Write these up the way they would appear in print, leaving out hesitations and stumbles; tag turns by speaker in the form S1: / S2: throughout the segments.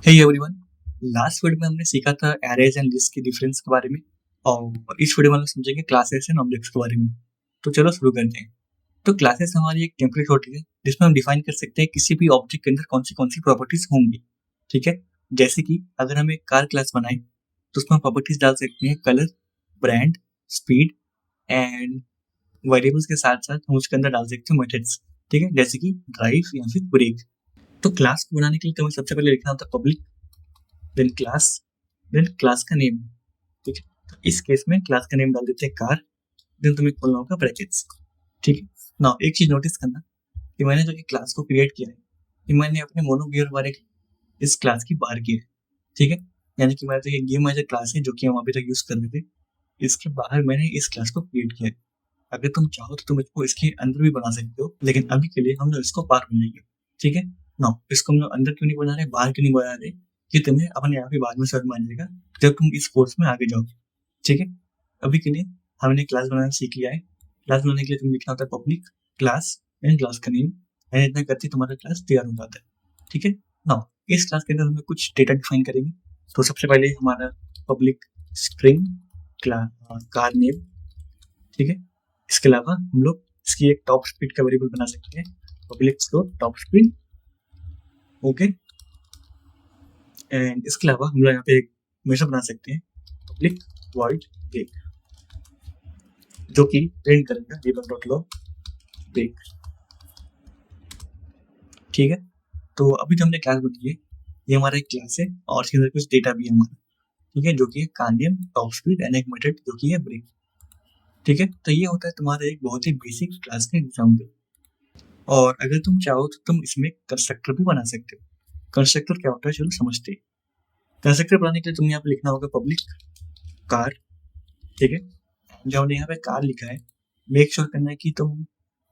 S1: Hey everyone. Last video में हमने सीखा था एरेज एंड लिस्ट के डिफरेंस के बारे में और इस वीडियो में हम समझेंगे क्लासेस एंड ऑब्जेक्ट्स के बारे में। तो चलो शुरू करते हैं। तो क्लासेस हमारी एक टेम्पलेट होती है जिसमें हम डिफाइन कर सकते हैं किसी भी ऑब्जेक्ट के अंदर कौन सी प्रॉपर्टीज होंगी। ठीक है, जैसे कि अगर हम एक कार क्लास बनाए तो उसमें हम प्रॉपर्टीज डाल सकते हैं colour, brand, speed and variables के साथ साथ हम उसके अंदर डाल सकते हैं मेथड्स। ठीक है, जैसे कि ड्राइव या फिर ब्रेक। तो क्लास को बनाने के लिए तुम्हें सबसे पहले लिखना होता है पब्लिक, देन क्लास का नेम। ठीक है, तो इस केस में क्लास का नेम डाल देते हैं कार, देन तुम्हें खोलना होगा ब्रैकेट्स। ठीक है, नाउ एक चीज नोटिस करना कि मैंने जो ये क्लास को क्रिएट किया है कि मैंने अपने मोनोबियर वाले इस क्लास की बाहर की है। ठीक है, यानी कि मेरा तो ये गेम एज क्लास है जो कि हम अभी तक यूज कर रहे थे, इसके बाहर मैंने इस क्लास को क्रिएट किया है। अगर तुम चाहो तो तुम इसको इसके अंदर भी बना सकते हो, लेकिन अभी के लिए हम लोग इसको बाहर बनाएंगे। ठीक है, नाउ इसको हम लोग अंदर क्यों नहीं बना रहे, बाहर क्यों नहीं बना रहे, कि तुम्हें अपने आप ही बाद में समझ में आ जाएगा जब तुम इस कोर्स में आगे जाओगे। ठीक है, अभी के लिए हमने क्लास बनाना सीख लिया है। क्लास बनाने के लिए तुम्हें लिखना होता है पब्लिक क्लास एंड क्लास का नेम, एंड इतना करते तुम्हारा क्लास तैयार हो जाता है। ठीक है, नाउ इस क्लास के अंदर हम कुछ डेटा डिफाइन करेंगे। तो सबसे पहले हमारा पब्लिक स्ट्रिंग कार नेम। ठीक है, इसके अलावा हम लोग इसकी एक टॉप स्पीड का वेरिएबल बना सकते हैं, public slope top speed. Okay, and इसके अलावा हम लोग यहाँ पे एक मेथड बना सकते हैं पब्लिक वॉइड ब्रेक, जो कि प्रिंट करेगा debug.log ब्रेक। ठीक है, तो अभी जो हमने क्लास बनाई है ये हमारा एक क्लास है और इसके अंदर कुछ डेटा भी है हमारा। ठीक है, जो कि है कार्डियम, टॉप स्पीड एंड एक मेथड जो कि है ब्रेक। ठीक है, तो ये होता है तुम्हारा एक बहुत ही बेसिक क्लास का एग्जाम्पल। और अगर तुम चाहो तो तुम इसमें कंस्ट्रक्टर भी बना सकते हो। कंस्ट्रक्टर क्या होता है चलो समझते हैं। कंस्ट्रक्टर बनाने के लिए तुम्हें यहाँ पे लिखना होगा पब्लिक कार। ठीक है, जो हमने यहाँ पे कार लिखा है मेक श्योर करना है कि तुम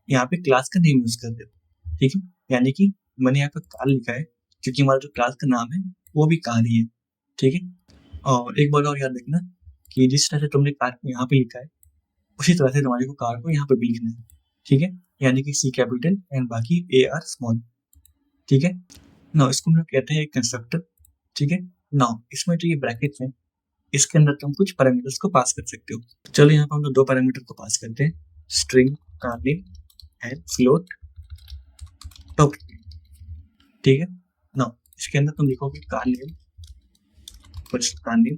S1: यहाँ पे क्लास का नेम यूज कर दो। ठीक है, यानी कि मैंने यहाँ पे कार लिखा है क्योंकि हमारा जो क्लास का नाम है वो भी कार ही है। ठीक है, और एक बार और याद रखना कि जिस तरह से तुमने कार को यहाँ पे लिखा है उसी तरह से तुम्हारे को कार को यहाँ पे भी लिखना है। ठीक है, यानी कि सी कैपिटल एंड बाकी ए आर स्मॉल। ठीक है, नाउ इसको हम लोग कहते हैं कंस्ट्रक्टर। ठीक है, नाउ इसमें जो ये ब्रैकेट्स हैं इसके अंदर तुम कुछ पैरामीटर्स को पास कर सकते हो। तो चलो यहाँ पर हम लोग दो पैरामीटर को पास करते हैं, string car name and float top. ठीक है, नाउ इसके अंदर तुम लिखोगे car name, first car name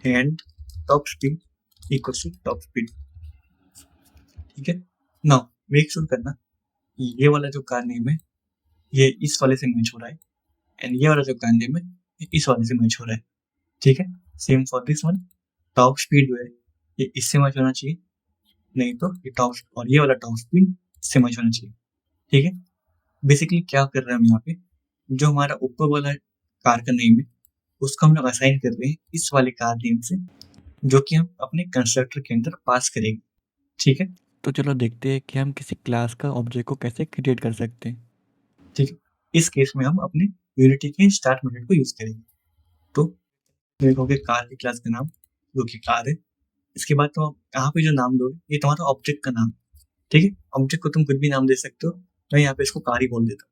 S1: and top speed equal to top speed. ठीक है, नाउ मेक श्योर करना ये वाला जो कार नेम है ये इस वाले से मैच हो रहा है एंड ये वाला जो कार नेम है ये इस वाले से मैच हो रहा है। ठीक है, same for this one, top speed जो है ये इससे मैच होना चाहिए, नहीं तो ये टॉप और ये वाला टॉप स्पीड इससे मैच होना चाहिए। ठीक है, बेसिकली क्या कर रहे हैं हम यहाँ पे, जो हमारा ऊपर वाला कार का नेम है उसको हम लोग असाइन कर रहे हैं इस वाले कार नेम से, जो कि हम अपने कंस्ट्रक्टर के अंदर पास करेंगे। ठीक है,
S2: तो चलो देखते हैं कि हम किसी क्लास का ऑब्जेक्ट को कैसे क्रिएट कर सकते हैं।
S1: ठीक है, इस केस में हम अपने यूनिटी के स्टार्ट मेथड को यूज करेंगे। तो देखोगे कार की क्लास का नाम जो कि कार है, इसके बाद तो यहाँ पे जो नाम दोगे ये तुम्हारा ऑब्जेक्ट का नाम। ठीक है, ऑब्जेक्ट को तुम कुछ भी नाम दे सकते हो, मैं यहाँ पे इसको कार ही बोल देता हूँ।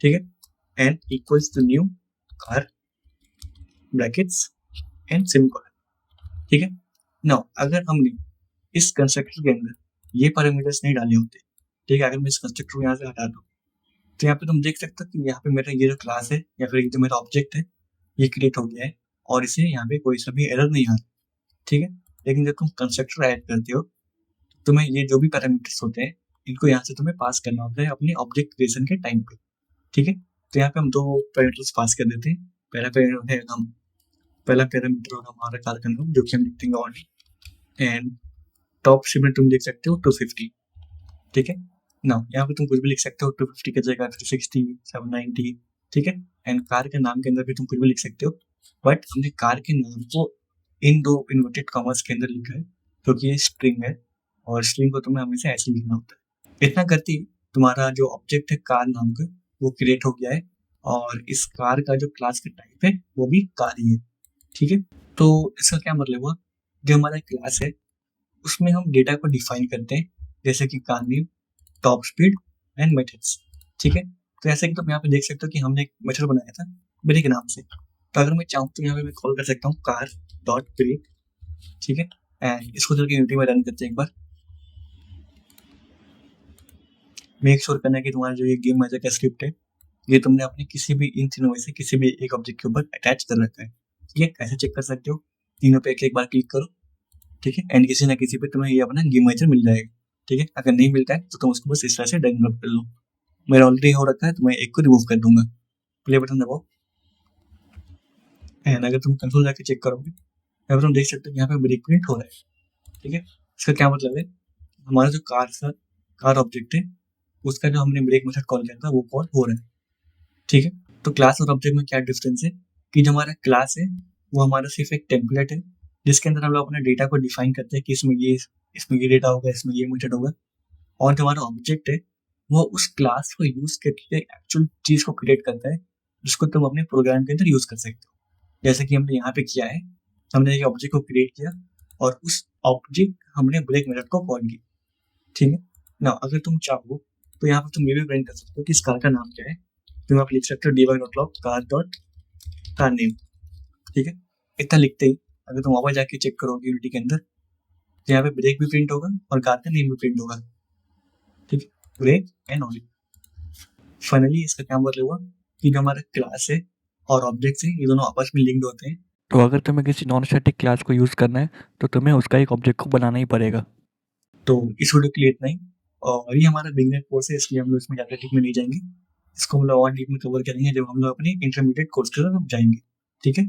S1: ठीक है, and equals to new car brackets and semicolon. ठीक है, नाउ अगर हमने इस कंस्ट्रक्टर के अंदर ये पैरामीटर्स नहीं डाले होते, ठीक है, अगर मैं इस कंस्ट्रक्टर को यहाँ से हटा दूँ तो यहाँ पे तुम देख सकते हो कि यहाँ पे मेरा ये जो क्लास है या फिर जो मेरा ऑब्जेक्ट है ये क्रिएट हो गया है और इसे यहाँ पे कोई सा भी एरर नहीं आ रहा। ठीक है, लेकिन जब तुम कंस्ट्रक्टर ऐड करते हो तुम्हें ये जो भी पैरामीटर्स होते हैं इनको यहाँ से तुम्हें पास करना होता है अपने ऑब्जेक्ट क्रिएशन के टाइम पे। ठीक है, तो यहाँ पे हम दो पैरामीटर्स पास कर देते हैं। पहला पैरामीटर होगा हमारा कार का नाम जो कि हम लिख देंगे ऑन, एंड टॉप स्पीड में तुम लिख सकते हो 250। ठीक है, ना यहाँ पे तुम कुछ भी लिख सकते हो, 250 की जगह 360, 790। ठीक है, एंड कार के नाम के अंदर भी तुम कुछ भी लिख सकते हो, बट हमने कार के नाम को इन दो इन्वर्टेड कॉमर्स के अंदर लिखा है क्योंकि ये स्ट्रिंग है और स्ट्रिंग को तुम्हें हमेशा ऐसे लिखना होता है। इतना करती तुम्हारा जो ऑब्जेक्ट है कार नाम का वो क्रिएट हो गया है और इस कार का जो क्लास का टाइप है वो भी कार ही है। ठीक है, तो इसका क्या मतलब हुआ, जो हमारा क्लास है उसमें हम डेटा को डिफाइन करते हैं जैसे कि car name, top speed and methods. ठीक है, तो ऐसे कि तुम यहाँ पे देख सकते हो कि हमने एक मेथड बनाया था ब्रेक नाम से। तो अगर मैं चाहूँ तो यहाँ पे मैं कॉल कर सकता हूँ कार डॉट ब्रेक। ठीक है, एंड इसको चल के यूनिटी में रन करते हैं एक बार। मेक श्योर करना है कि तुम्हारा जो ये गेम मैनेजर का स्क्रिप्ट है ये तुमने अपने किसी भी इन तीनों में से किसी भी एक ऑब्जेक्ट के ऊपर अटैच कर रखा है। ठीक है, कैसे चेक कर सकते हो, तीनों पे एक बार क्लिक करो। ठीक है, एंड किसी ना किसी पे तुम्हें ये अपना गेम मैनेजर मिल जाएगा। ठीक है, अगर नहीं मिलता है तो तुम उसको बस इस तरह से डाउनलोड कर लो। मेरा ऑलरेडी हो रखा है तो मैं एक को रिमूव कर दूंगा। प्ले बटन दबाओ एंड अगर तुम कंसोल जाके चेक करोगे यहाँ पर तुम देख सकते हो यहाँ पे ब्रेक प्रिंट हो रहा है। ठीक है, इसका क्या मतलब है, हमारा जो कार ऑब्जेक्ट है उसका जो हमने ब्रेक मेथड कॉल किया था वो कॉल हो रहा है। ठीक है, तो क्लास और ऑब्जेक्ट में क्या डिफरेंस है कि जो हमारा क्लास है वो हमारा सिर्फ एक टेम्पलेट है जिसके अंदर हम लोग अपने डेटा को डिफाइन करते हैं कि इसमें ये डेटा होगा, इसमें ये मेथड होगा। और जो हमारा ऑब्जेक्ट है वो उस क्लास को यूज करके एक्चुअल चीज को क्रिएट करता है जिसको तुम अपने प्रोग्राम के अंदर यूज कर सकते हो। जैसे कि हमने यहाँ पे किया है, हमने एक ऑब्जेक्ट को क्रिएट किया और उस ऑब्जेक्ट हमने ब्रेक मेथड को कॉल किया। ठीक है ना, अगर तुम चाहो तो यहाँ पर तुम ये भी प्रिंट कर सकते हो कि इस कार का नाम क्या है। तुम आप लिख सकते हो debug.log car नेम। ठीक है, इतना लिखते ही अगर तुम वापस जाके चेक करोगे यूनिटी के अंदर तो यहाँ पे ब्रेक भी प्रिंट होगा और कार का नेम भी प्रिंट होगा। ठीक है, ब्रेक एंड ऑल। फाइनली इसका क्या मतलब हुआ कि जो हमारा क्लास है और ऑब्जेक्ट है ये दोनों आपस में लिंक्ड होते हैं।
S2: तो अगर तुम्हें किसी नॉन स्टैटिक क्लास को यूज़ करना है तो तुम्हें उसका एक ऑब्जेक्ट को बनाना ही पड़ेगा।
S1: तो इस वीडियो के लिए इतना ही, और ये हमारा बिगनर कोर्स है इसलिए हम लोग इसमें ज़्यादा डीप में नहीं जाएंगे। इसको हम लोग और डीप में कवर करेंगे जब हम लोग अपने इंटरमीडिएट कोर्स की तरफ जाएंगे। ठीक है।